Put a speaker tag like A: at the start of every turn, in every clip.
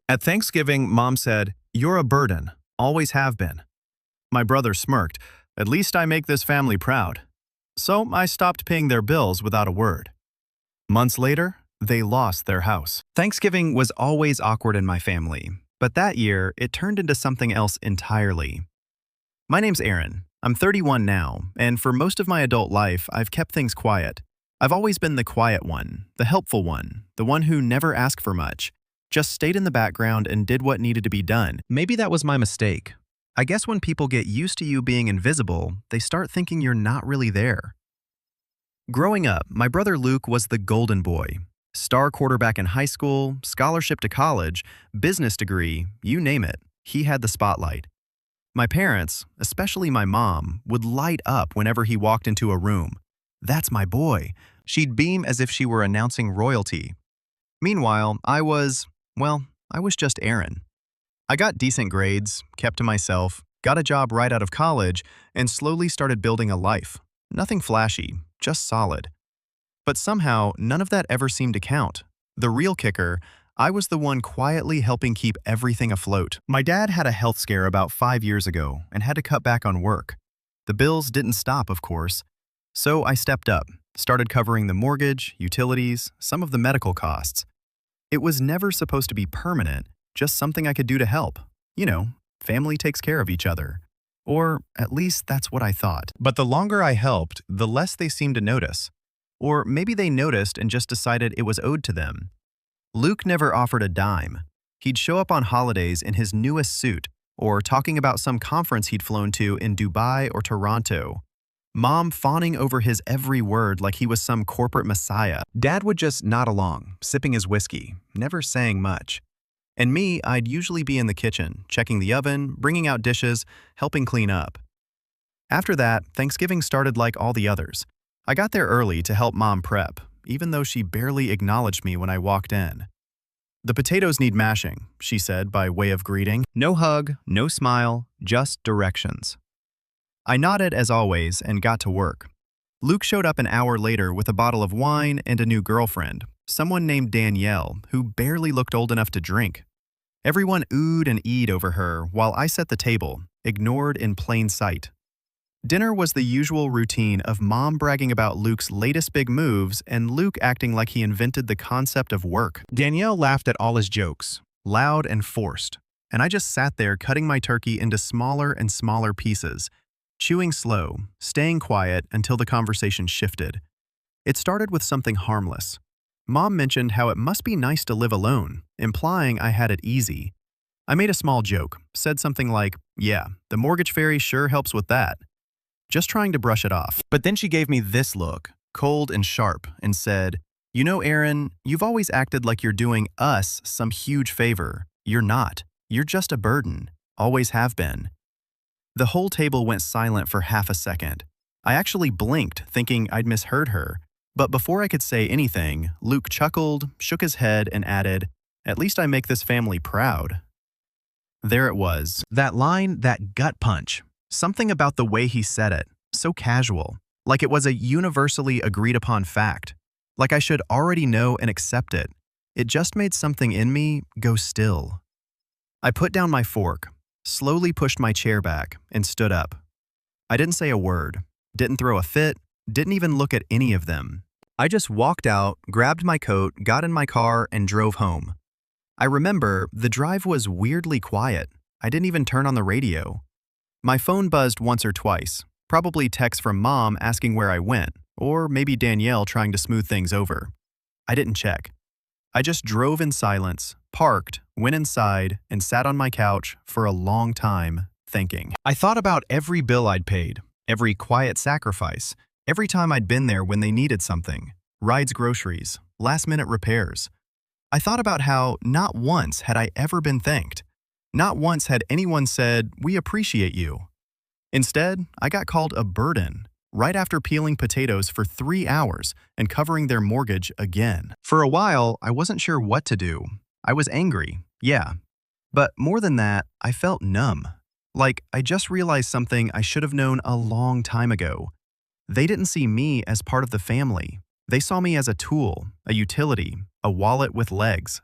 A: At Thanksgiving, Mom said, "You're a burden, always have been." My brother smirked, "At least I make this family proud." So I stopped paying their bills without a word. Months later, they lost their house. Thanksgiving was always awkward in my family, but that year, it turned into something else entirely. My name's Aaron. I'm 31 now, and for most of my adult life, I've kept things quiet. I've always been the quiet one, the helpful one, the one who never asked for much, just stayed in the background and did what needed to be done. Maybe that was my mistake. I guess when people get used to you being invisible, they start thinking you're not really there. Growing up, my brother Luke was the golden boy. Star quarterback in high school, scholarship to college, business degree, you name it, he had the spotlight. My parents, especially my mom, would light up whenever he walked into a room. "That's my boy." She'd beam as if she were announcing royalty. Meanwhile, I was just Aaron. I got decent grades, kept to myself, got a job right out of college, and slowly started building a life. Nothing flashy, just solid. But somehow, none of that ever seemed to count. The real kicker, I was the one quietly helping keep everything afloat. My dad had a health scare about 5 years ago and had to cut back on work. The bills didn't stop, of course. So I stepped up, started covering the mortgage, utilities, some of the medical costs. It was never supposed to be permanent, just something I could do to help. You know, family takes care of each other. Or at least that's what I thought. But the longer I helped, the less they seemed to notice. Or maybe they noticed and just decided it was owed to them. Luke never offered a dime. He'd show up on holidays in his newest suit, or talking about some conference he'd flown to in Dubai or Toronto. Mom fawning over his every word like he was some corporate messiah. Dad would just nod along, sipping his whiskey, never saying much. And me, I'd usually be in the kitchen, checking the oven, bringing out dishes, helping clean up. After that, Thanksgiving started like all the others. I got there early to help Mom prep, even though she barely acknowledged me when I walked in. "The potatoes need mashing," she said by way of greeting. No hug, no smile, just directions. I nodded as always and got to work. Luke showed up an hour later with a bottle of wine and a new girlfriend, someone named Danielle, who barely looked old enough to drink. Everyone oohed and eed over her while I set the table, ignored in plain sight. Dinner was the usual routine of Mom bragging about Luke's latest big moves and Luke acting like he invented the concept of work. Danielle laughed at all his jokes, loud and forced, and I just sat there cutting my turkey into smaller and smaller pieces, chewing slow, staying quiet until the conversation shifted. It started with something harmless. Mom mentioned how it must be nice to live alone, implying I had it easy. I made a small joke, said something like, "Yeah, the mortgage fairy sure helps with that," just trying to brush it off. But then she gave me this look, cold and sharp, and said, "You know, Aaron, you've always acted like you're doing us some huge favor. You're not. You're just a burden. Always have been." The whole table went silent for half a second. I actually blinked, thinking I'd misheard her. But before I could say anything, Luke chuckled, shook his head, and added, "At least I make this family proud." There it was. That line, that gut punch. Something about the way he said it, so casual, like it was a universally agreed upon fact, like I should already know and accept it. It just made something in me go still. I put down my fork, slowly pushed my chair back, and stood up. I didn't say a word, didn't throw a fit, didn't even look at any of them. I just walked out, grabbed my coat, got in my car, and drove home. I remember the drive was weirdly quiet. I didn't even turn on the radio. My phone buzzed once or twice, probably text from Mom asking where I went, or maybe Danielle trying to smooth things over. I didn't check. I just drove in silence, parked, went inside, and sat on my couch for a long time, thinking. I thought about every bill I'd paid, every quiet sacrifice, every time I'd been there when they needed something, rides, groceries, last-minute repairs. I thought about how not once had I ever been thanked. Not once had anyone said, "We appreciate you." Instead, I got called a burden right after peeling potatoes for 3 hours and covering their mortgage again. For a while, I wasn't sure what to do. I was angry, yeah. But more than that, I felt numb. Like I just realized something I should have known a long time ago. They didn't see me as part of the family. They saw me as a tool, a utility, a wallet with legs.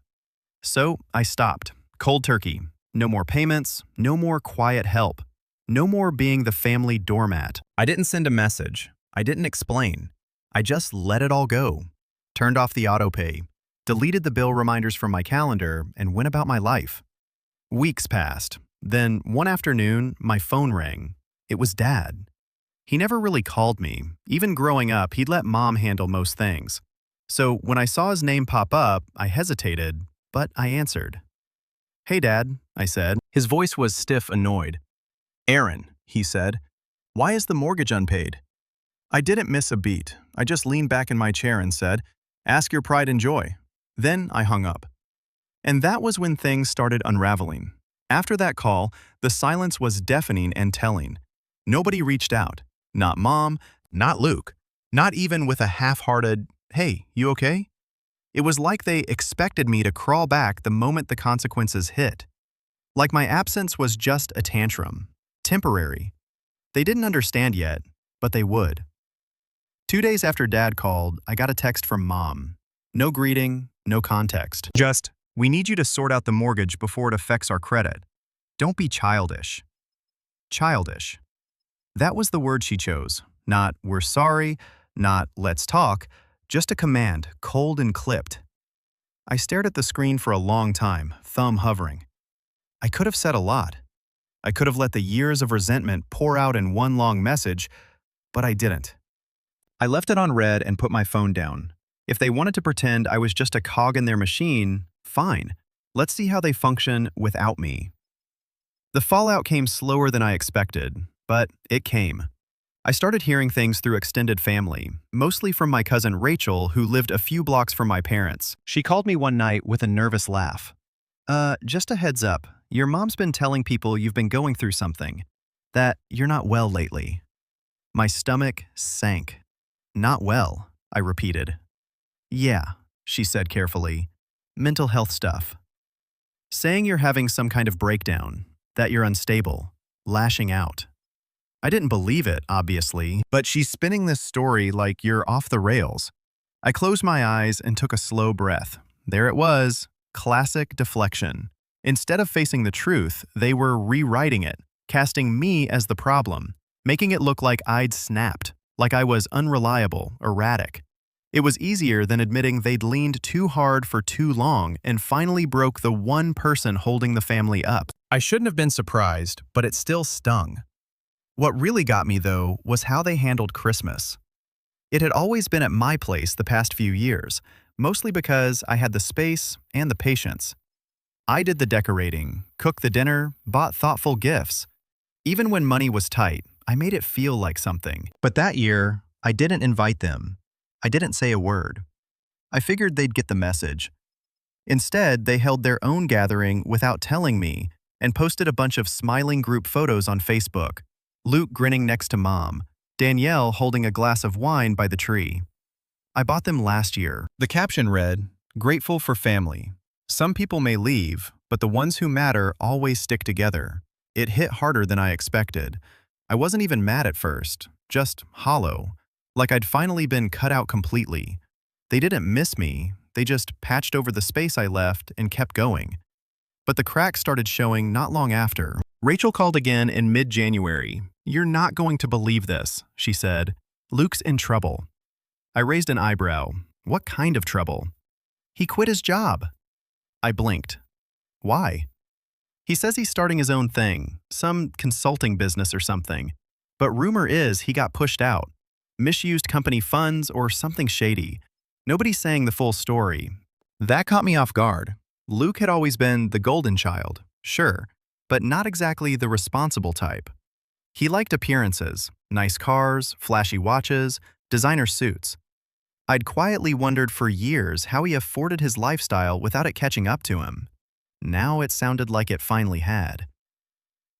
A: So I stopped, Cold turkey. No more payments, no more quiet help, no more being the family doormat. I didn't send a message. I didn't explain. I just let it all go. Turned off the autopay, deleted the bill reminders from my calendar, and went about my life. Weeks passed. Then, one afternoon, my phone rang. It was Dad. He never really called me. Even growing up, he'd let Mom handle most things. So when I saw his name pop up, I hesitated, but I answered. "Hey, Dad," I said. His voice was stiff, annoyed. "Aaron," he said, "why is the mortgage unpaid?" I didn't miss a beat. I just leaned back in my chair and said, "Ask your pride and joy." Then I hung up. And that was when things started unraveling. After that call, the silence was deafening and telling. Nobody reached out. Not Mom, not Luke, not even with a half-hearted, "Hey, you okay?" It was like they expected me to crawl back the moment the consequences hit. Like my absence was just a tantrum, temporary. They didn't understand yet, but they would. 2 days after Dad called, I got a text from Mom. No greeting, no context. Just, "We need you to sort out the mortgage before it affects our credit. Don't be childish." Childish. That was the word she chose. Not, "We're sorry," not, "Let's talk," just a command, cold and clipped. I stared at the screen for a long time, thumb hovering. I could have said a lot. I could have let the years of resentment pour out in one long message, but I didn't. I left it on red and put my phone down. If they wanted to pretend I was just a cog in their machine, fine. Let's see how they function without me. The fallout came slower than I expected, but it came. I started hearing things through extended family, mostly from my cousin Rachel, who lived a few blocks from my parents. She called me one night with a nervous laugh. Just a heads up, your mom's been telling people you've been going through something, that you're not well lately." My stomach sank. "Not well," I repeated. "Yeah," she said carefully. "Mental health stuff. Saying you're having some kind of breakdown, that you're unstable, lashing out." I didn't believe it, obviously, but she's spinning this story like you're off the rails. I closed my eyes and took a slow breath. There it was, classic deflection. Instead of facing the truth, they were rewriting it, casting me as the problem, making it look like I'd snapped, like I was unreliable, erratic. It was easier than admitting they'd leaned too hard for too long and finally broke the one person holding the family up. I shouldn't have been surprised, but it still stung. What really got me, though, was how they handled Christmas. It had always been at my place the past few years, mostly because I had the space and the patience. I did the decorating, cooked the dinner, bought thoughtful gifts. Even when money was tight, I made it feel like something. But that year, I didn't invite them. I didn't say a word. I figured they'd get the message. Instead, they held their own gathering without telling me and posted a bunch of smiling group photos on Facebook. Luke grinning next to Mom, Danielle holding a glass of wine by the tree. I bought them last year. The caption read, "Grateful for family. Some people may leave, but the ones who matter always stick together." It hit harder than I expected. I wasn't even mad at first, just hollow, like I'd finally been cut out completely. They didn't miss me, they just patched over the space I left and kept going. But the cracks started showing not long after. Rachel called again in mid-January. "You're not going to believe this," she said. "Luke's in trouble." I raised an eyebrow. What kind of trouble? "He quit his job." I blinked. "Why?" "He says he's starting his own thing, some consulting business or something. But rumor is he got pushed out. Misused company funds or something shady. Nobody's saying the full story." That caught me off guard. Luke had always been the golden child, sure, but not exactly the responsible type. He liked appearances, nice cars, flashy watches, designer suits. I'd quietly wondered for years how he afforded his lifestyle without it catching up to him. Now it sounded like it finally had.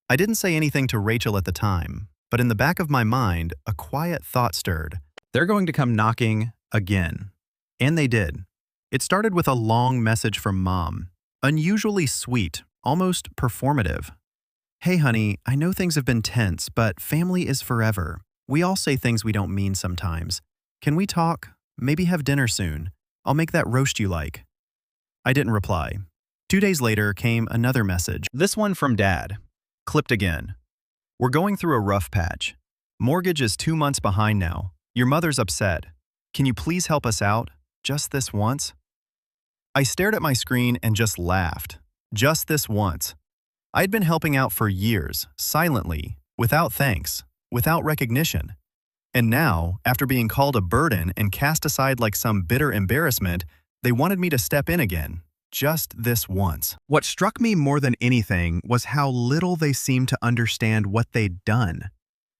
A: I didn't say anything to Rachel at the time, but in the back of my mind, a quiet thought stirred. They're going to come knocking again. And they did. It started with a long message from Mom, unusually sweet, almost performative. "Hey honey, I know things have been tense, but family is forever. We all say things we don't mean sometimes. Can we talk? Maybe have dinner soon. I'll make that roast you like." I didn't reply. 2 days later came another message. This one from Dad. Clipped again. We're going through a rough patch. Mortgage is 2 months behind now. Your mother's upset. Can you please help us out? Just this once? I stared at my screen and just laughed. Just this once. I'd been helping out for years, silently, without thanks, without recognition. And now, after being called a burden and cast aside like some bitter embarrassment, they wanted me to step in again. Just this once. What struck me more than anything was how little they seemed to understand what they'd done.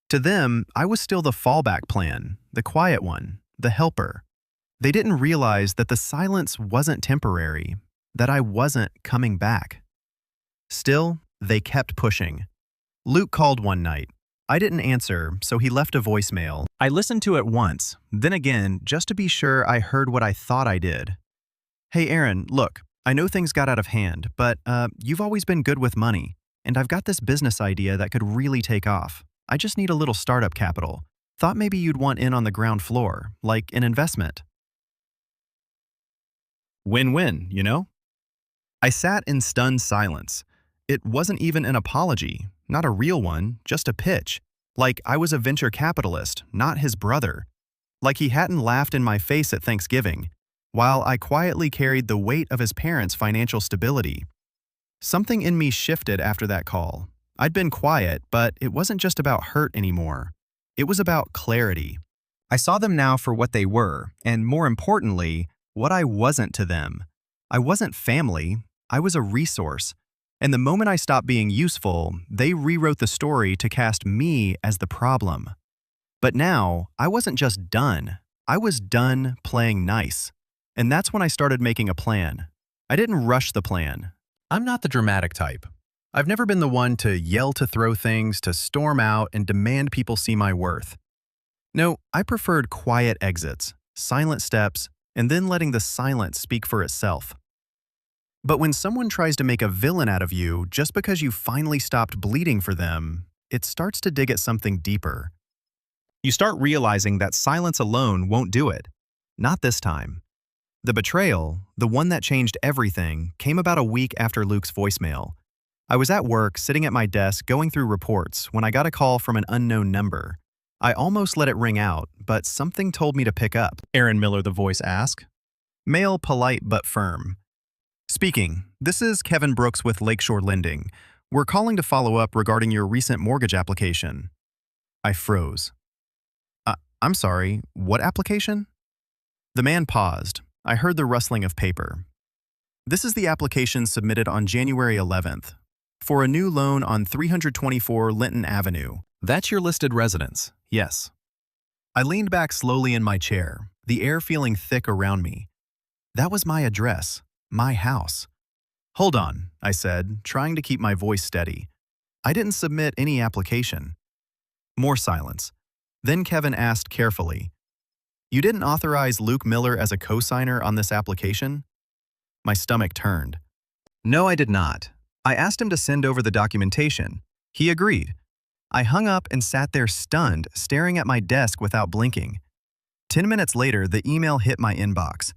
A: To them, I was still the fallback plan, the quiet one, the helper. They didn't realize that the silence wasn't temporary, that I wasn't coming back. Still, they kept pushing. Luke called one night. I didn't answer, so he left a voicemail. I listened to it once, then again, just to be sure I heard what I thought I did. Hey Aaron, look, I know things got out of hand, but you've always been good with money, and I've got this business idea that could really take off. I just need a little startup capital. Thought maybe you'd want in on the ground floor, like an investment. Win-win, you know? I sat in stunned silence. It wasn't even an apology, not a real one, just a pitch. Like I was a venture capitalist, not his brother. Like he hadn't laughed in my face at Thanksgiving, while I quietly carried the weight of his parents' financial stability. Something in me shifted after that call. I'd been quiet, but it wasn't just about hurt anymore. It was about clarity. I saw them now for what they were, and more importantly, what I wasn't to them. I wasn't family, I was a resource. And the moment I stopped being useful, they rewrote the story to cast me as the problem. But now, I wasn't just done. I was done playing nice. And that's when I started making a plan. I didn't rush the plan. I'm not the dramatic type. I've never been the one to yell to throw things, to storm out and demand people see my worth. No, I preferred quiet exits, silent steps, and then letting the silence speak for itself. But when someone tries to make a villain out of you just because you finally stopped bleeding for them, it starts to dig at something deeper. You start realizing that silence alone won't do it. Not this time. The betrayal, the one that changed everything, came about a week after Luke's voicemail. I was at work, sitting at my desk, going through reports, when I got a call from an unknown number. I almost let it ring out, but something told me to pick up. Aaron Miller, the voice asked. Male, polite but firm. Speaking, this is Kevin Brooks with Lakeshore Lending. We're calling to follow up regarding your recent mortgage application. I froze. I'm sorry, what application? The man paused. I heard the rustling of paper. This is the application submitted on January 11th for a new loan on 324 Linton Avenue. That's your listed residence, yes. I leaned back slowly in my chair, the air feeling thick around me. That was my address, my house. Hold on, I said, trying to keep my voice steady. I didn't submit any application. More silence. Then Kevin asked carefully, You didn't authorize Luke Miller as a co-signer on this application? My stomach turned. No, I did not. I asked him to send over the documentation. He agreed. I hung up and sat there stunned, staring at my desk without blinking. 10 minutes later, the email hit my inbox.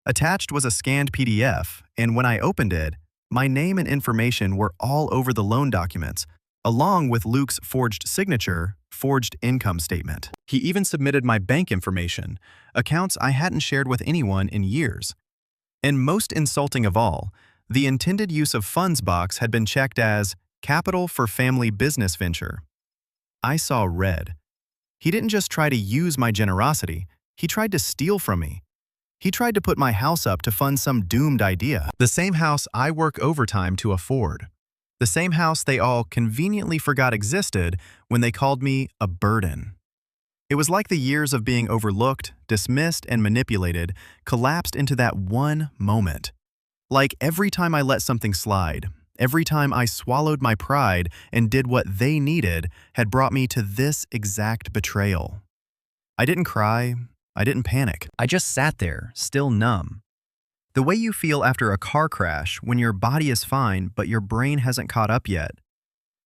A: Attached was a scanned PDF, and when I opened it, my name and information were all over the loan documents, along with Luke's forged signature, forged income statement. He even submitted my bank information, accounts I hadn't shared with anyone in years. And most insulting of all, the intended use of funds box had been checked as capital for family business venture. I saw red. He didn't just try to use my generosity, he tried to steal from me. He tried to put my house up to fund some doomed idea. The same house I work overtime to afford. The same house they all conveniently forgot existed when they called me a burden. It was like the years of being overlooked, dismissed, and manipulated collapsed into that one moment. Like every time I let something slide, every time I swallowed my pride and did what they needed had brought me to this exact betrayal. I didn't cry, I didn't panic. I just sat there, still numb. The way you feel after a car crash when your body is fine but your brain hasn't caught up yet.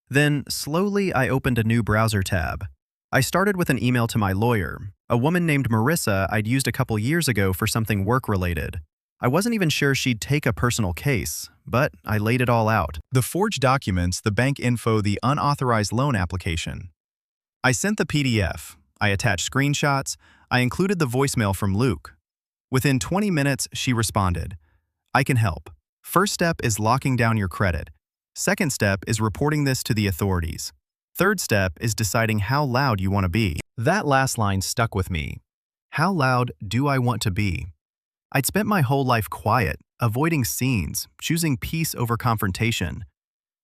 A: Then, slowly, I opened a new browser tab. I started with an email to my lawyer, a woman named Marissa I'd used a couple years ago for something work-related. I wasn't even sure she'd take a personal case, but I laid it all out. The forged documents, the bank info, the unauthorized loan application. I sent the PDF. I attached screenshots. I included the voicemail from Luke. Within 20 minutes, she responded. I can help. First step is locking down your credit. Second step is reporting this to the authorities. Third step is deciding how loud you want to be. That last line stuck with me. How loud do I want to be? I'd spent my whole life quiet, avoiding scenes, choosing peace over confrontation.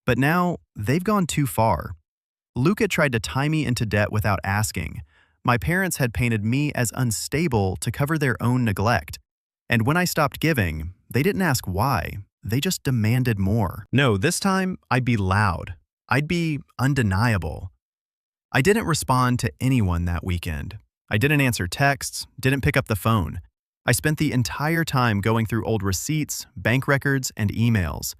A: But now, they've gone too far. Luke had tried to tie me into debt without asking. My parents had painted me as unstable to cover their own neglect. And when I stopped giving, they didn't ask why. They just demanded more. No, this time, I'd be loud. I'd be undeniable. I didn't respond to anyone that weekend. I didn't answer texts, didn't pick up the phone. I spent the entire time going through old receipts, bank records, and emails.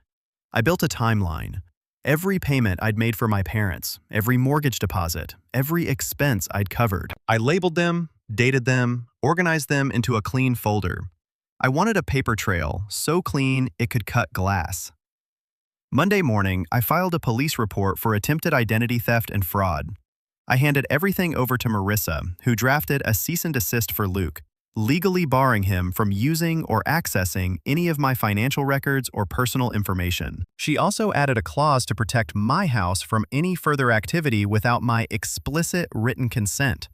A: I built a timeline. Every payment I'd made for my parents, every mortgage deposit, every expense I'd covered. I labeled them, dated them, organized them into a clean folder. I wanted a paper trail so clean it could cut glass. Monday morning, I filed a police report for attempted identity theft and fraud. I handed everything over to Marissa, who drafted a cease and desist for Luke, legally barring him from using or accessing any of my financial records or personal information. She also added a clause to protect my house from any further activity without my explicit written consent.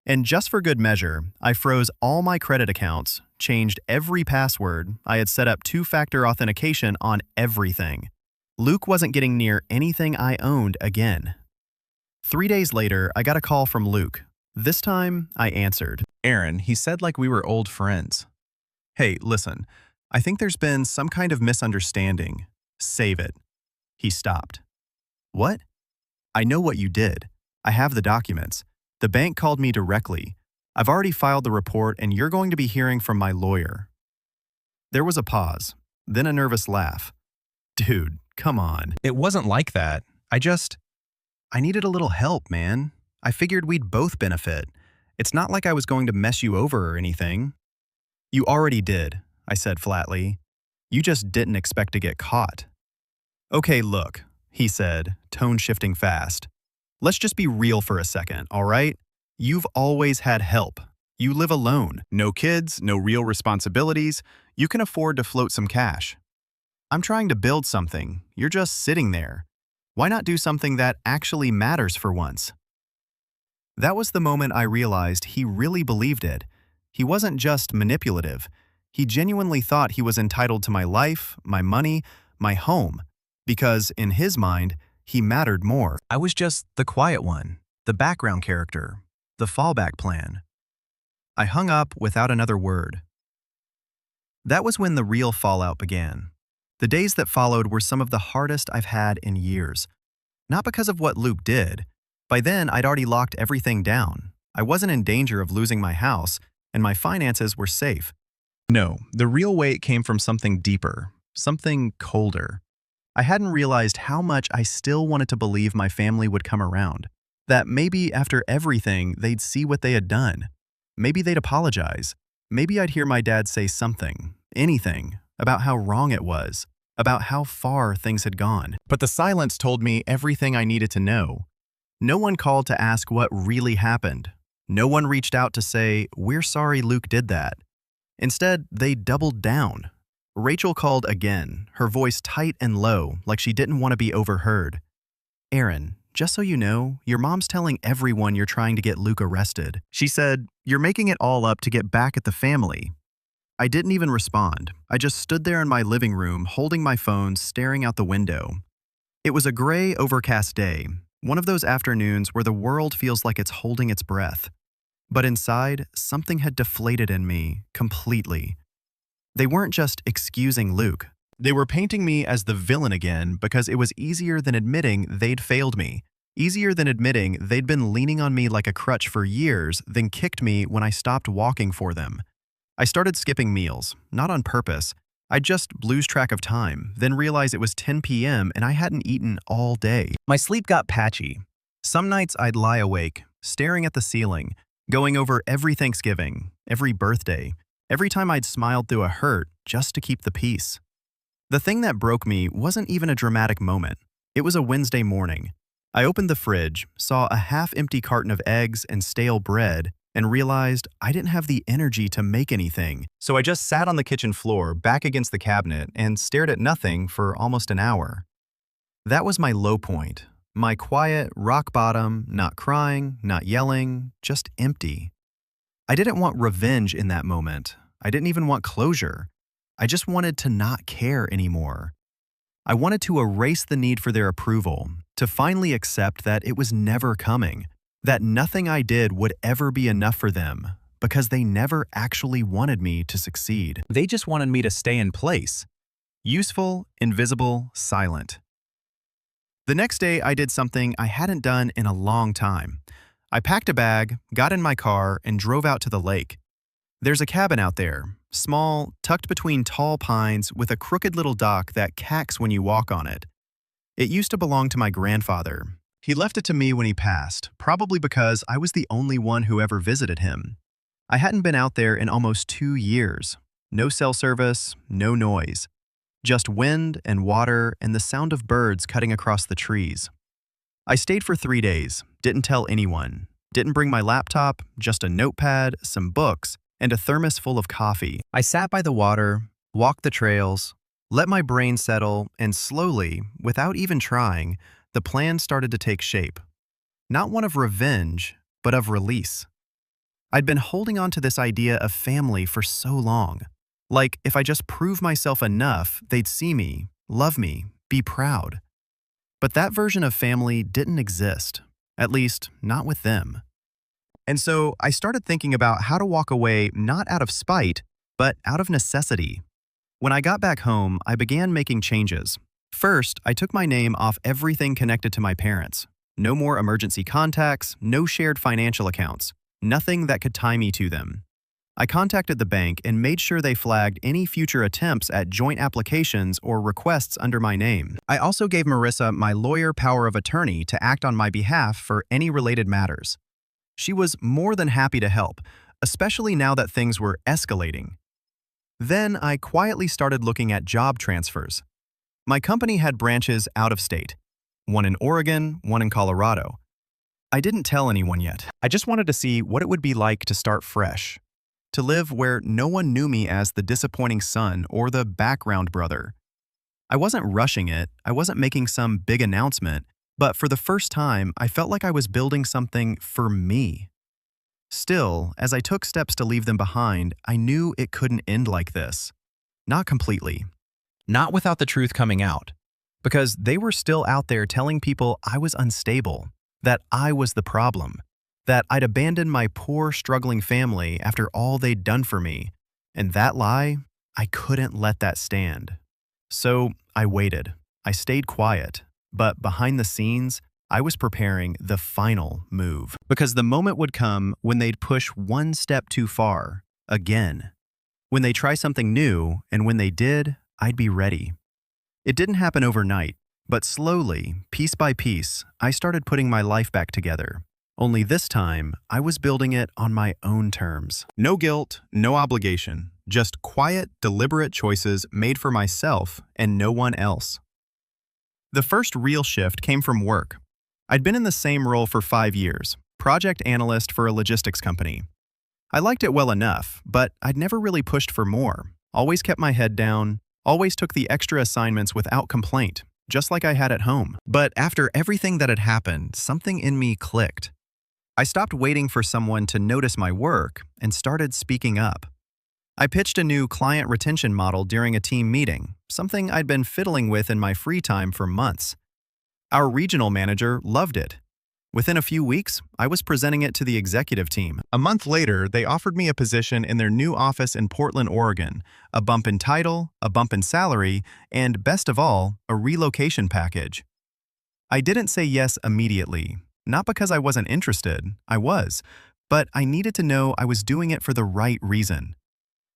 A: And just for good measure, I froze all my credit accounts, changed every password, I had set up two-factor authentication on everything. Luke wasn't getting near anything I owned again. 3 days later, I got a call from Luke. This time, I answered. Aaron, he said like we were old friends. Hey, listen, I think there's been some kind of misunderstanding. Save it. He stopped. What? I know what you did. I have the documents. The bank called me directly. I've already filed the report and you're going to be hearing from my lawyer. There was a pause, then a nervous laugh. Dude, come on. It wasn't like that. I needed a little help, man. I figured we'd both benefit. It's not like I was going to mess you over or anything. You already did, I said flatly. You just didn't expect to get caught. Okay, look, he said, tone shifting fast. Let's just be real for a second, all right? You've always had help. You live alone. No kids, no real responsibilities. You can afford to float some cash. I'm trying to build something. You're just sitting there. Why not do something that actually matters for once? That was the moment I realized he really believed it. He wasn't just manipulative. He genuinely thought he was entitled to my life, my money, my home, because in his mind, he mattered more. I was just the quiet one, the background character, the fallback plan. I hung up without another word. That was when the real fallout began. The days that followed were some of the hardest I've had in years. Not because of what Luke did. By then, I'd already locked everything down. I wasn't in danger of losing my house, and my finances were safe. No, the real weight came from something deeper, something colder. I hadn't realized how much I still wanted to believe my family would come around. That maybe after everything, they'd see what they had done. Maybe they'd apologize. Maybe I'd hear my dad say something, anything, about how wrong it was, about how far things had gone. But the silence told me everything I needed to know. No one called to ask what really happened. No one reached out to say, "We're sorry Luke did that." Instead, they doubled down. Rachel called again, her voice tight and low, like she didn't want to be overheard. "Aaron, just so you know, your mom's telling everyone you're trying to get Luke arrested. She said, you're making it all up to get back at the family." I didn't even respond. I just stood there in my living room, holding my phone, staring out the window. It was a gray, overcast day, one of those afternoons where the world feels like it's holding its breath. But inside, something had deflated in me, completely. They weren't just excusing Luke. They were painting me as the villain again because it was easier than admitting they'd failed me. Easier than admitting they'd been leaning on me like a crutch for years, then kicked me when I stopped walking for them. I started skipping meals, not on purpose. I'd just lose track of time, then realize it was 10 p.m. and I hadn't eaten all day. My sleep got patchy. Some nights I'd lie awake, staring at the ceiling, going over every Thanksgiving, every birthday, Every time I'd smiled through a hurt just to keep the peace. The thing that broke me wasn't even a dramatic moment. It was a Wednesday morning. I opened the fridge, saw a half-empty carton of eggs and stale bread, and realized I didn't have the energy to make anything. So I just sat on the kitchen floor, back against the cabinet, and stared at nothing for almost an hour. That was my low point. My quiet, rock bottom, not crying, not yelling, just empty. I didn't want revenge in that moment. I didn't even want closure. I just wanted to not care anymore. I wanted to erase the need for their approval, to finally accept that it was never coming, that nothing I did would ever be enough for them, because they never actually wanted me to succeed. They just wanted me to stay in place. Useful, invisible, silent. The next day, I did something I hadn't done in a long time. I packed a bag, got in my car, and drove out to the lake. There's a cabin out there, small, tucked between tall pines with a crooked little dock that cacks when you walk on it. It used to belong to my grandfather. He left it to me when he passed, probably because I was the only one who ever visited him. I hadn't been out there in almost 2 years. No cell service, no noise. Just wind and water and the sound of birds cutting across the trees. I stayed for 3 days, didn't tell anyone, didn't bring my laptop, just a notepad, some books, and a thermos full of coffee. I sat by the water, walked the trails, let my brain settle, and slowly, without even trying, the plan started to take shape. Not one of revenge, but of release. I'd been holding on to this idea of family for so long. Like, if I just prove myself enough, they'd see me, love me, be proud. But that version of family didn't exist, at least not with them. And so I started thinking about how to walk away not out of spite, but out of necessity. When I got back home, I began making changes. First, I took my name off everything connected to my parents. No more emergency contacts, no shared financial accounts, nothing that could tie me to them. I contacted the bank and made sure they flagged any future attempts at joint applications or requests under my name. I also gave Marissa my lawyer power of attorney to act on my behalf for any related matters. She was more than happy to help, especially now that things were escalating. Then I quietly started looking at job transfers. My company had branches out of state, one in Oregon, one in Colorado. I didn't tell anyone yet. I just wanted to see what it would be like to start fresh, to live where no one knew me as the disappointing son or the background brother. I wasn't rushing it, I wasn't making some big announcement, but for the first time, I felt like I was building something for me. Still, as I took steps to leave them behind, I knew it couldn't end like this. Not completely. Not without the truth coming out. Because they were still out there telling people I was unstable, that I was the problem, that I'd abandoned my poor, struggling family after all they'd done for me. And that lie, I couldn't let that stand. So I waited. I stayed quiet. But behind the scenes, I was preparing the final move. Because the moment would come when they'd push one step too far, again. When they try something new, and when they did, I'd be ready. It didn't happen overnight, but slowly, piece by piece, I started putting my life back together. Only this time, I was building it on my own terms. No guilt, no obligation, just quiet, deliberate choices made for myself and no one else. The first real shift came from work. I'd been in the same role for 5 years, project analyst for a logistics company. I liked it well enough, but I'd never really pushed for more. Always kept my head down, always took the extra assignments without complaint, just like I had at home. But after everything that had happened, something in me clicked. I stopped waiting for someone to notice my work and started speaking up. I pitched a new client retention model during a team meeting, something I'd been fiddling with in my free time for months. Our regional manager loved it. Within a few weeks, I was presenting it to the executive team. A month later, they offered me a position in their new office in Portland, Oregon, a bump in title, a bump in salary, and best of all, a relocation package. I didn't say yes immediately, not because I wasn't interested, I was, but I needed to know I was doing it for the right reason.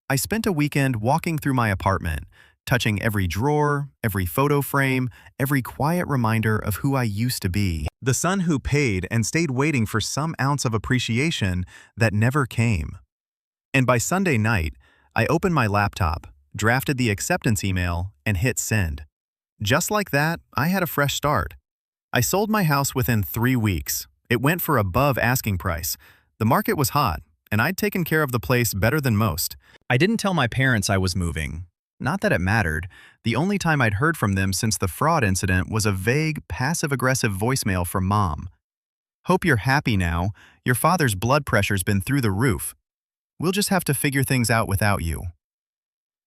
A: I spent a weekend walking through my apartment, touching every drawer, every photo frame, every quiet reminder of who I used to be. The son who paid and stayed waiting for some ounce of appreciation that never came. And by Sunday night, I opened my laptop, drafted the acceptance email, and hit send. Just like that, I had a fresh start. I sold my house within 3 weeks. It went for above asking price. The market was hot, and I'd taken care of the place better than most. I didn't tell my parents I was moving. Not that it mattered. The only time I'd heard from them since the fraud incident was a vague, passive-aggressive voicemail from Mom. "Hope you're happy now. Your father's blood pressure's been through the roof. We'll just have to figure things out without you."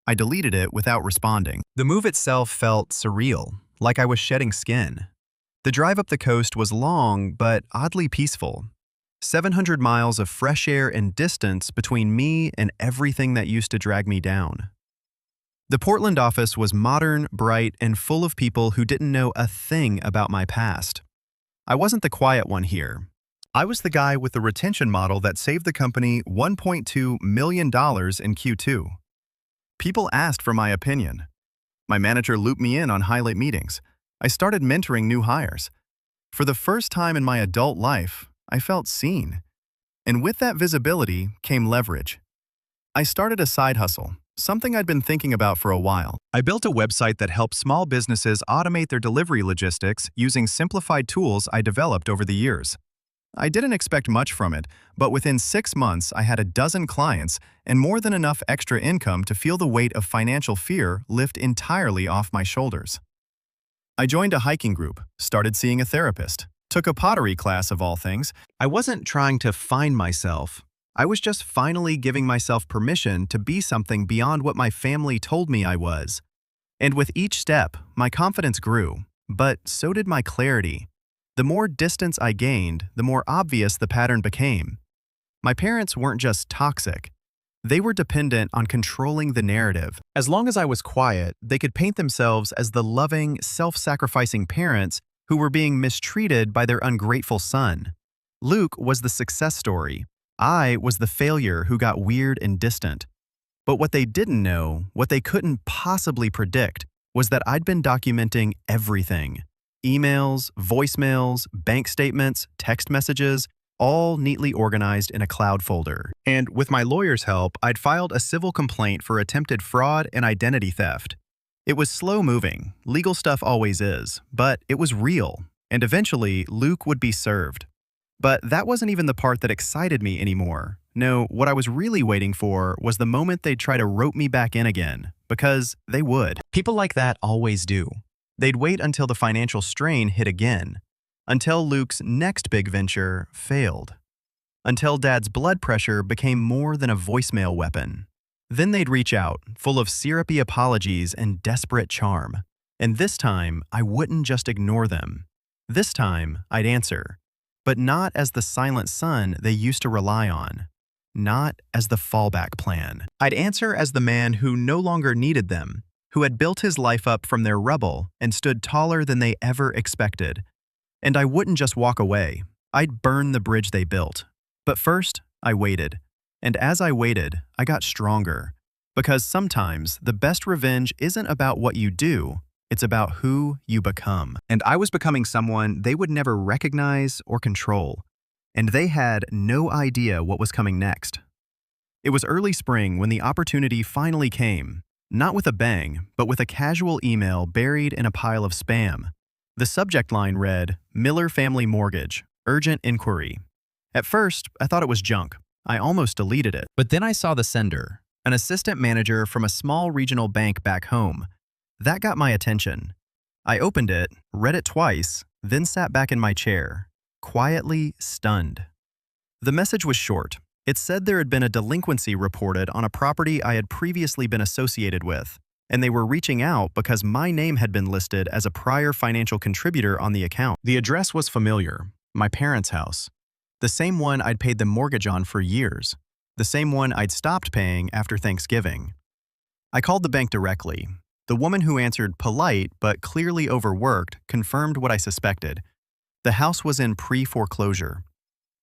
A: I deleted it without responding. The move itself felt surreal, like I was shedding skin. The drive up the coast was long, but oddly peaceful. 700 miles of fresh air and distance between me and everything that used to drag me down. The Portland office was modern, bright, and full of people who didn't know a thing about my past. I wasn't the quiet one here. I was the guy with the retention model that saved the company $1.2 million in Q2. People asked for my opinion. My manager looped me in on highlight meetings. I started mentoring new hires. For the first time in my adult life, I felt seen. And with that visibility came leverage. I started a side hustle, something I'd been thinking about for a while. I built a website that helped small businesses automate their delivery logistics using simplified tools I developed over the years. I didn't expect much from it, but within 6 months I had a dozen clients and more than enough extra income to feel the weight of financial fear lift entirely off my shoulders. I joined a hiking group, started seeing a therapist, took a pottery class of all things. I wasn't trying to find myself. I was just finally giving myself permission to be something beyond what my family told me I was. And with each step, my confidence grew, but so did my clarity. The more distance I gained, the more obvious the pattern became. My parents weren't just toxic. They were dependent on controlling the narrative. As long as I was quiet, they could paint themselves as the loving, self-sacrificing parents who were being mistreated by their ungrateful son. Luke was the success story. I was the failure who got weird and distant. But what they didn't know, what they couldn't possibly predict, was that I'd been documenting everything. Emails, voicemails, bank statements, text messages, all neatly organized in a cloud folder. And with my lawyer's help, I'd filed a civil complaint for attempted fraud and identity theft. It was slow-moving, legal stuff always is, but it was real, and eventually Luke would be served. But that wasn't even the part that excited me anymore. No, what I was really waiting for was the moment they'd try to rope me back in again, because they would. People like that always do. They'd wait until the financial strain hit again, until Luke's next big venture failed, until Dad's blood pressure became more than a voicemail weapon. Then they'd reach out, full of syrupy apologies and desperate charm. And this time, I wouldn't just ignore them. This time, I'd answer. But not as the silent son they used to rely on. Not as the fallback plan. I'd answer as the man who no longer needed them, who had built his life up from their rubble and stood taller than they ever expected. And I wouldn't just walk away. I'd burn the bridge they built. But first, I waited. And as I waited, I got stronger. Because sometimes the best revenge isn't about what you do, it's about who you become. And I was becoming someone they would never recognize or control. And they had no idea what was coming next. It was early spring when the opportunity finally came. Not with a bang, but with a casual email buried in a pile of spam. The subject line read, "Miller Family Mortgage, Urgent Inquiry." At first, I thought it was junk. I almost deleted it. But then I saw the sender, an assistant manager from a small regional bank back home. That got my attention. I opened it, read it twice, then sat back in my chair, quietly stunned. The message was short. It said there had been a delinquency reported on a property I had previously been associated with, and they were reaching out because my name had been listed as a prior financial contributor on the account. The address was familiar, my parents' house. The same one I'd paid the mortgage on for years. The same one I'd stopped paying after Thanksgiving. I called the bank directly. The woman who answered polite but clearly overworked confirmed what I suspected. The house was in pre-foreclosure.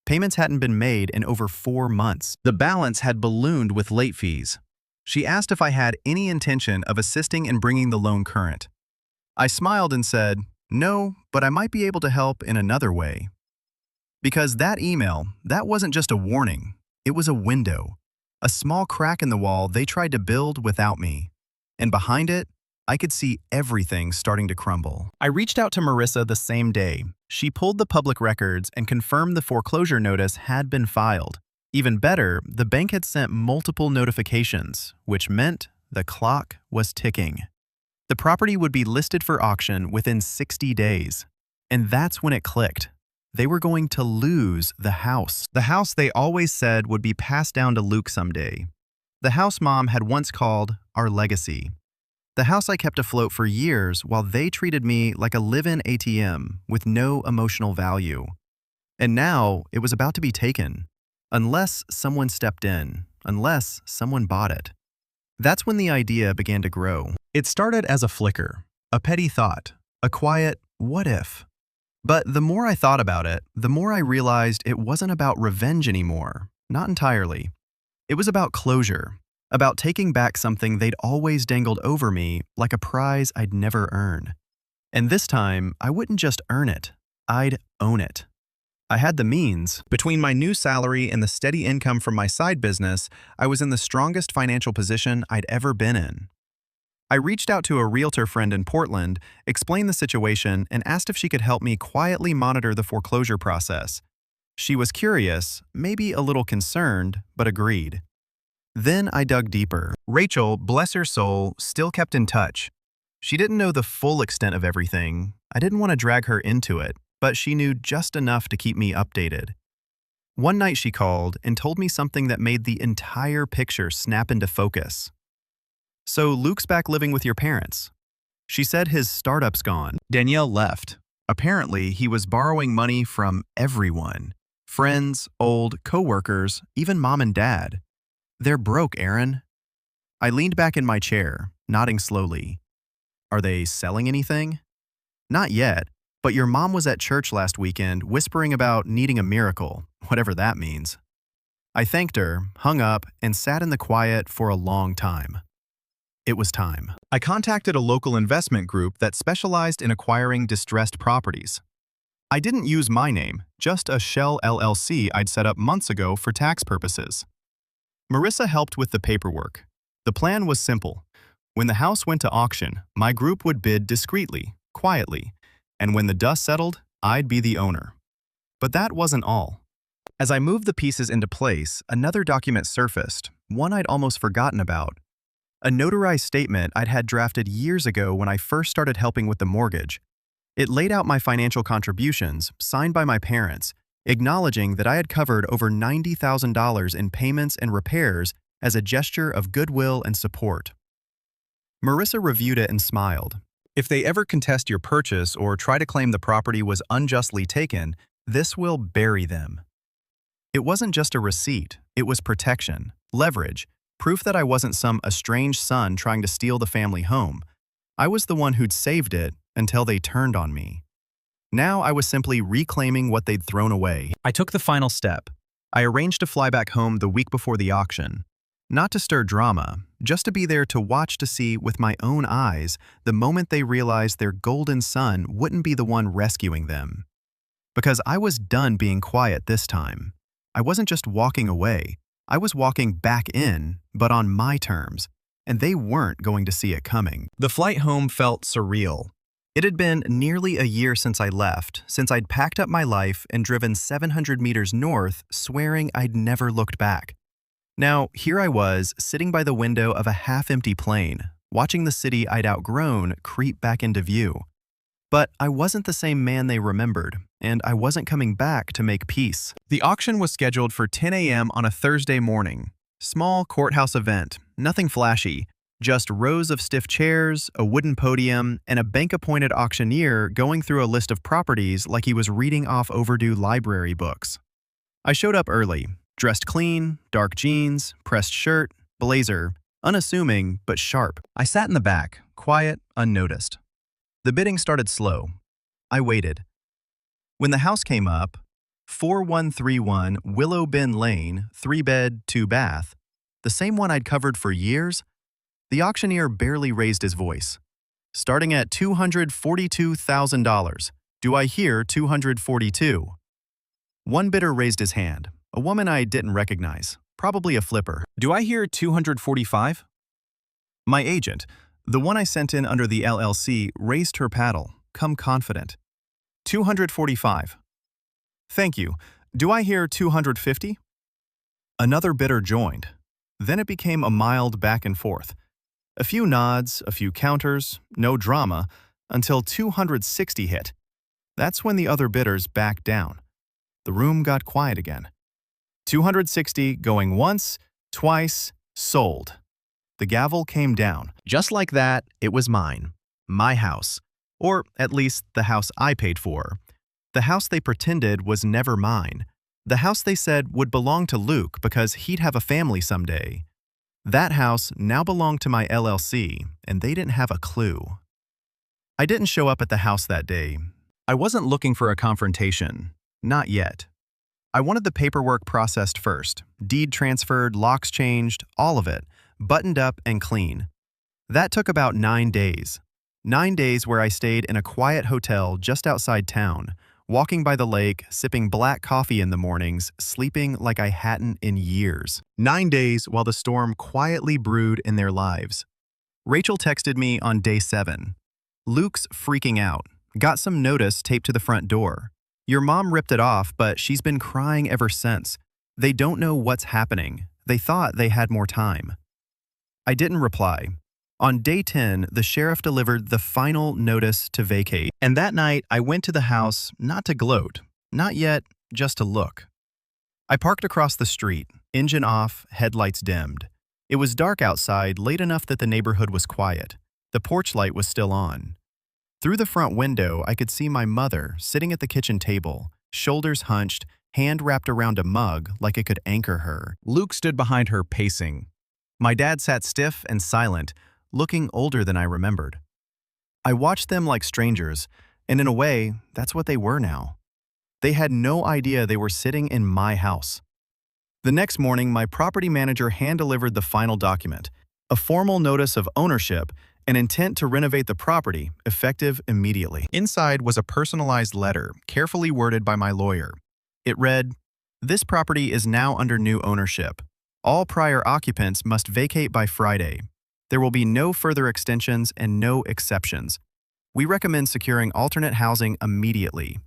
A: Payments hadn't been made in over 4 months. The balance had ballooned with late fees. She asked if I had any intention of assisting in bringing the loan current. I smiled and said, "No, but I might be able to help in another way." Because that email, that wasn't just a warning. It was a window. A small crack in the wall they tried to build without me. And behind it, I could see everything starting to crumble. I reached out to Marissa the same day. She pulled the public records and confirmed the foreclosure notice had been filed. Even better, the bank had sent multiple notifications, which meant the clock was ticking. The property would be listed for auction within 60 days. And that's when it clicked. They were going to lose the house. The house they always said would be passed down to Luke someday. The house Mom had once called our legacy. The house I kept afloat for years while they treated me like a live-in ATM with no emotional value. And now it was about to be taken. Unless someone stepped in, unless someone bought it. That's when the idea began to grow. It started as a flicker, a petty thought, a quiet what if. But the more I thought about it, the more I realized it wasn't about revenge anymore. Not entirely. It was about closure, about taking back something they'd always dangled over me like a prize I'd never earned. And this time, I wouldn't just earn it, I'd own it. I had the means. Between my new salary and the steady income from my side business, I was in the strongest financial position I'd ever been in. I reached out to a realtor friend in Portland, explained the situation, and asked if she could help me quietly monitor the foreclosure process. She was curious, maybe a little concerned, but agreed. Then I dug deeper. Rachel, bless her soul, still kept in touch. She didn't know the full extent of everything. I didn't want to drag her into it, but she knew just enough to keep me updated. One night she called and told me something that made the entire picture snap into focus. So Luke's back living with your parents. She said his startup's gone. Danielle left. Apparently, he was borrowing money from everyone. Friends, old, coworkers, even Mom and Dad. They're broke, Aaron. I leaned back in my chair, nodding slowly. Are they selling anything? Not yet, but your mom was at church last weekend whispering about needing a miracle, whatever that means. I thanked her, hung up, and sat in the quiet for a long time. It was time. I contacted a local investment group that specialized in acquiring distressed properties. I didn't use my name, just a shell LLC I'd set up months ago for tax purposes. Marissa helped with the paperwork. The plan was simple. When the house went to auction, my group would bid discreetly, quietly, and when the dust settled, I'd be the owner. But that wasn't all. As I moved the pieces into place, another document surfaced, one I'd almost forgotten about. A notarized statement I'd had drafted years ago when I first started helping with the mortgage. It laid out my financial contributions, signed by my parents, acknowledging that I had covered over $90,000 in payments and repairs as a gesture of goodwill and support. Marissa reviewed it and smiled. If they ever contest your purchase or try to claim the property was unjustly taken, this will bury them. It wasn't just a receipt, it was protection, leverage, proof that I wasn't some estranged son trying to steal the family home. I was the one who'd saved it until they turned on me. Now I was simply reclaiming what they'd thrown away. I took the final step. I arranged to fly back home the week before the auction. Not to stir drama, just to be there to watch to see with my own eyes the moment they realized their golden son wouldn't be the one rescuing them. Because I was done being quiet this time. I wasn't just walking away. I was walking back in, but on my terms, and they weren't going to see it coming. The flight home felt surreal. It had been nearly a year since I left, since I'd packed up my life and driven 700 meters north, swearing I'd never looked back. Now, here I was, sitting by the window of a half-empty plane, watching the city I'd outgrown creep back into view. But I wasn't the same man they remembered, and I wasn't coming back to make peace. The auction was scheduled for 10 a.m. on a Thursday morning. Small courthouse event, nothing flashy, just rows of stiff chairs, a wooden podium, and a bank-appointed auctioneer going through a list of properties like he was reading off overdue library books. I showed up early, dressed clean, dark jeans, pressed shirt, blazer, unassuming but sharp. I sat in the back, quiet, unnoticed. The bidding started slow. I waited. When the house came up, 4131 Willow Bend Lane, 3-bed, 2-bath, the same one I'd covered for years, the auctioneer barely raised his voice. Starting at $242,000. Do I hear 242? One bidder raised his hand, a woman I didn't recognize. probably a flipper. Do I hear 245? My agent, the one I sent in under the LLC, raised her paddle, come confident. 245. Thank you. Do I hear 250? Another bidder joined. Then it became a mild back and forth. A few nods, a few counters, no drama, until 260 hit. That's when the other bidders backed down. The room got quiet again. 260 going once, twice, sold. The gavel came down. Just like that, it was mine. My house. Or at least the house I paid for. The house they pretended was never mine. The house they said would belong to Luke because he'd have a family someday. That house now belonged to my LLC, and they didn't have a clue. I didn't show up at the house that day. I wasn't looking for a confrontation. Not yet. I wanted the paperwork processed first. Deed transferred, locks changed, all of it, buttoned up and clean. That took about 9 days. 9 days where I stayed in a quiet hotel just outside town, walking by the lake, sipping black coffee in the mornings, sleeping like I hadn't in years. 9 days while the storm quietly brewed in their lives. Rachel texted me on day 7. Luke's freaking out. Got some notice taped to the front door. Your mom ripped it off, but she's been crying ever since. They don't know what's happening. They thought they had more time. I didn't reply. On day 10, the sheriff delivered the final notice to vacate. And that night, I went to the house not to gloat, not yet, just to look. I parked across the street, engine off, headlights dimmed. It was dark outside, late enough that the neighborhood was quiet. The porch light was still on. Through the front window, I could see my mother sitting at the kitchen table, shoulders hunched, hand wrapped around a mug like it could anchor her. Luke stood behind her, pacing. My dad sat stiff and silent, looking older than I remembered. I watched them like strangers, and in a way, that's what they were now. They had no idea they were sitting in my house. The next morning, my property manager hand-delivered the final document, a formal notice of ownership, an intent to renovate the property, effective immediately. Inside was a personalized letter, carefully worded by my lawyer. It read, "This property is now under new ownership. All prior occupants must vacate by Friday. There will be no further extensions and no exceptions. We recommend securing alternate housing immediately."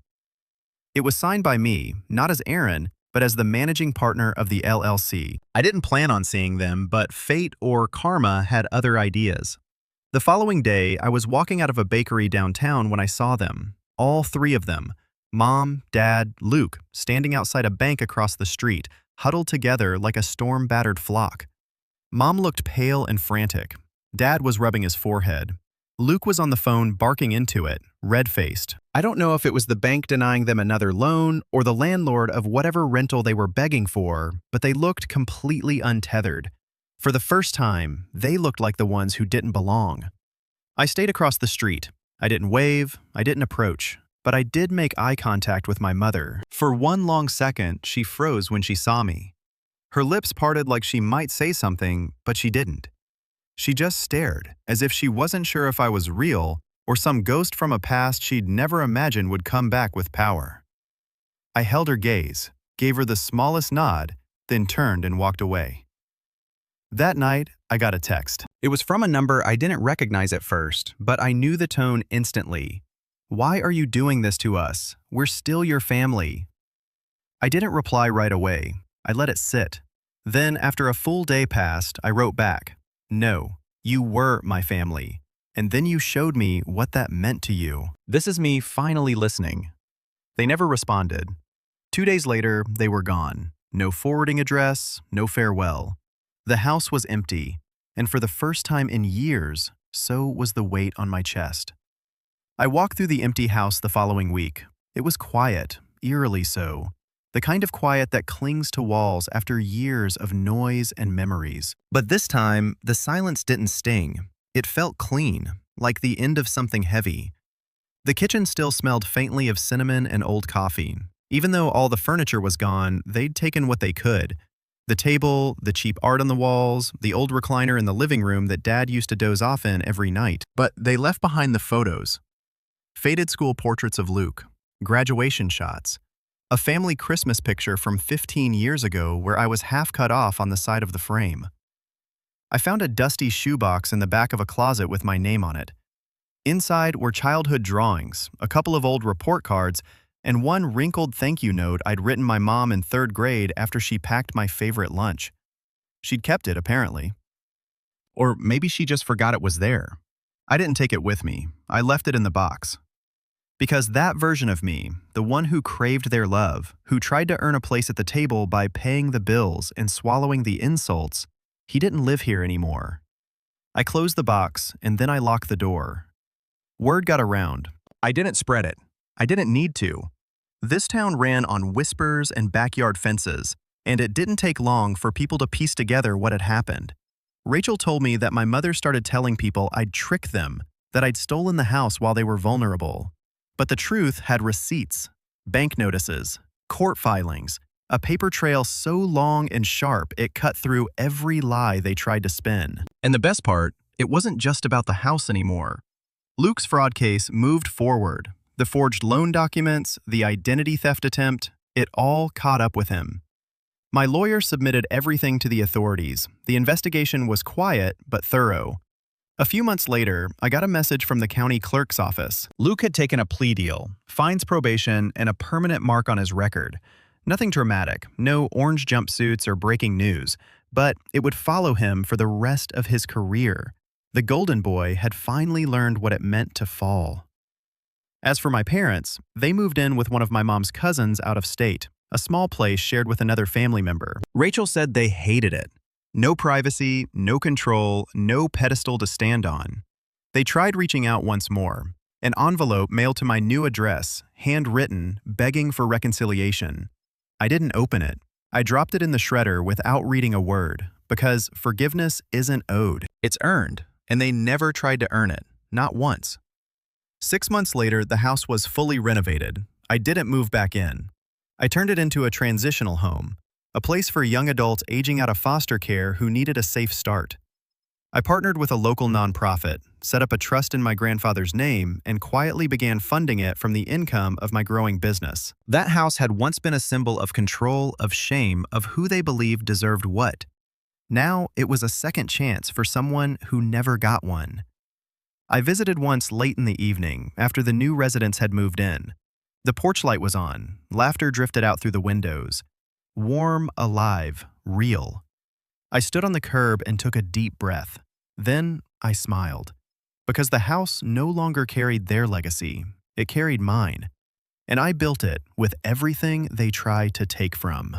A: It was signed by me, not as Aaron, but as the managing partner of the LLC. I didn't plan on seeing them, but fate or karma had other ideas. The following day, I was walking out of a bakery downtown when I saw them, all 3 of them, Mom, Dad, Luke, standing outside a bank across the street, huddled together like a storm-battered flock. Mom looked pale and frantic. Dad was rubbing his forehead. Luke was on the phone barking into it, red-faced. I don't know if it was the bank denying them another loan or the landlord of whatever rental they were begging for, but they looked completely untethered. For the first time, they looked like the ones who didn't belong. I stayed across the street. I didn't wave, I didn't approach, but I did make eye contact with my mother. For one long second, she froze when she saw me. Her lips parted like she might say something, but she didn't. She just stared, as if she wasn't sure if I was real or some ghost from a past she'd never imagined would come back with power. I held her gaze, gave her the smallest nod, then turned and walked away. That night, I got a text. It was from a number I didn't recognize at first, but I knew the tone instantly. "Why are you doing this to us? We're still your family." I didn't reply right away. I let it sit. Then, after a full day passed, I wrote back, "No, you were my family. And then you showed me what that meant to you." This is me finally listening. They never responded. 2 days later, they were gone. No forwarding address, no farewell. The house was empty, and for the first time in years, so was the weight on my chest. I walked through the empty house the following week. It was quiet, eerily so. The kind of quiet that clings to walls after years of noise and memories. But this time, the silence didn't sting. It felt clean, like the end of something heavy. The kitchen still smelled faintly of cinnamon and old coffee. Even though all the furniture was gone, they'd taken what they could. The table, the cheap art on the walls, the old recliner in the living room that Dad used to doze off in every night. But they left behind the photos. Faded school portraits of Luke, graduation shots, A family Christmas picture from 15 years ago where I was half cut off on the side of the frame. I found a dusty shoebox in the back of a closet with my name on it. Inside were childhood drawings, a couple of old report cards, and one wrinkled thank you note I'd written my mom in 3rd grade after she packed my favorite lunch. She'd kept it, apparently. Or maybe she just forgot it was there. I didn't take it with me. I left it in the box. Because that version of me, the one who craved their love, who tried to earn a place at the table by paying the bills and swallowing the insults, he didn't live here anymore. I closed the box, and then I locked the door. Word got around. I didn't spread it. I didn't need to. This town ran on whispers and backyard fences, and it didn't take long for people to piece together what had happened. Rachel told me that my mother started telling people I'd tricked them, that I'd stolen the house while they were vulnerable. But the truth had receipts, bank notices, court filings, a paper trail so long and sharp it cut through every lie they tried to spin. And the best part, it wasn't just about the house anymore. Luke's fraud case moved forward. The forged loan documents, the identity theft attempt, it all caught up with him. My lawyer submitted everything to the authorities. The investigation was quiet but thorough. A few months later, I got a message from the county clerk's office. Luke had taken a plea deal, fines probation, and a permanent mark on his record. Nothing dramatic, no orange jumpsuits or breaking news, but it would follow him for the rest of his career. The golden boy had finally learned what it meant to fall. As for my parents, they moved in with one of my mom's cousins out of state, a small place shared with another family member. Rachel said they hated it. No privacy, no control, no pedestal to stand on. They tried reaching out once more. An envelope mailed to my new address, handwritten, begging for reconciliation. I didn't open it. I dropped it in the shredder without reading a word, because forgiveness isn't owed. It's earned, and they never tried to earn it, not once. 6 months later, the house was fully renovated. I didn't move back in. I turned it into a transitional home, a place for young adults aging out of foster care who needed a safe start. I partnered with a local nonprofit, set up a trust in my grandfather's name, and quietly began funding it from the income of my growing business. That house had once been a symbol of control, of shame, of who they believed deserved what. Now it was a second chance for someone who never got one. I visited once late in the evening after the new residents had moved in. The porch light was on, laughter drifted out through the windows. Warm, alive, real. I stood on the curb and took a deep breath. Then I smiled. Because the house no longer carried their legacy, it carried mine. And I built it with everything they tried to take from.